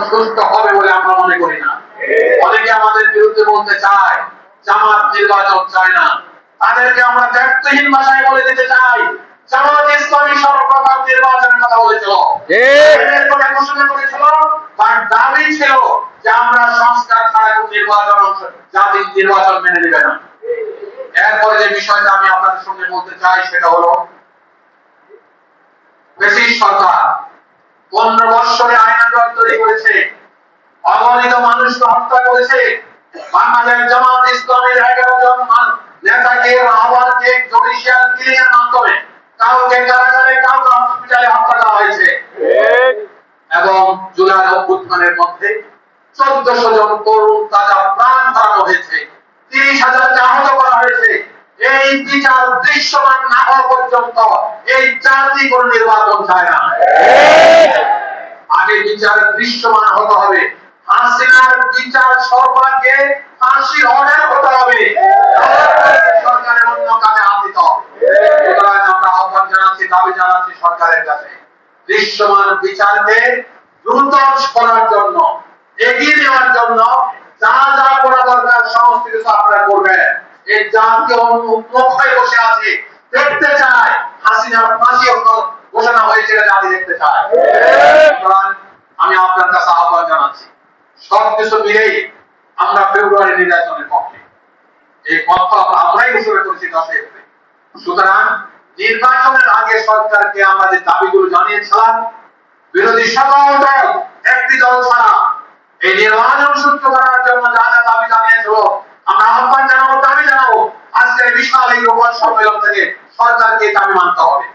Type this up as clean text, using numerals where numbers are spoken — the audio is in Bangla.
সুস্থ হবে বলে আমরা মনে করি না। অনেকে আমাদের বিরুদ্ধে বলতে চায় জামাত নির্বাচন চায় না, তাদেরকে আমরা দায়িত্বহীন ভাষায় বলে দিতে চাই জামাত ইসলামী সর্বপ্রথম নির্বাচনের কথা বলেছিল, ঘোষণা করেছিল, তার দাবি ছিল যে আমরা সংস্কার ছাড়া নির্বাচন জাতির নির্বাচন মেনে নেবে না। এরপরে যে বিষয়টা আমি আপনাদের সঙ্গে বলতে চাই সেটা হলো ব্রিটিশ সরকার 15 বছরে আইনানুগ তৈরি করেছে, অগণিত মানুষকে হত্যা করেছে। বাংলাদেশ জামাত ইসলামের 11 জন নেতাকে আহ্বানকে জুডিশিয়াল কিলিং এর মাধ্যমে কাউকে কারাগারে কাউকে হসপিটালে হত্যা করা হয়েছে এবং জুলাই অভ্যুত্থানের মধ্যে 1400 জন তরুণ তাজা প্রাণ হারানো হয়েছে, 30,000 আহত করা হয়েছে। এই বিচার দৃশ্যমান না হওয়া পর্যন্ত এই জাতি কোন নির্বাচন চায় না। আগে বিচার দৃশ্যমান হতে হবে, হাসিনার বিচার সরকারকে ফাঁসির অর্ডার হতে হবে, সরকারের অন্য কাজে হাত দিতে হবে। সুতরাং আমরা আহ্বান জানাচ্ছি, দাবি জানাচ্ছি সরকারের কাছে দৃশ্যমান বিচারকে দ্রুত করার জন্য, এগিয়ে নেওয়ার জন্য যা যা করা দরকার সমস্ত কিছু আপনারা করবেন। এই জাতি উন্মুখ হয়ে বসে আছে, দেখতে চায় হাসিনার ফাঁসি ঘোষণা হয়েছে, জাতি দেখতে চায়। আমি আপনার কাছে আহ্বান জানাচ্ছি, সবকিছু মিলেই আমরা ফেব্রুয়ারি নির্বাচনের পক্ষে, এই পথ আমরাই ঘোষণা করেছি 10 এপ্রিল। সুতরাং নির্বাচনের আগে সরকারকে আমরা যে দাবিগুলো জানিয়েছিলাম, বিরোধী সকল দল একটি দল ছাড়া এই নির্বাচন সুস্থ করার জন্য যা যা দাবি জানিয়েছিল আমরা আহ্বান জানাবো, দাবি জানাবো। আজকের বিশাল এই রোববার সম্মেলন থেকে সরকারকে দাবি মানতে হবে।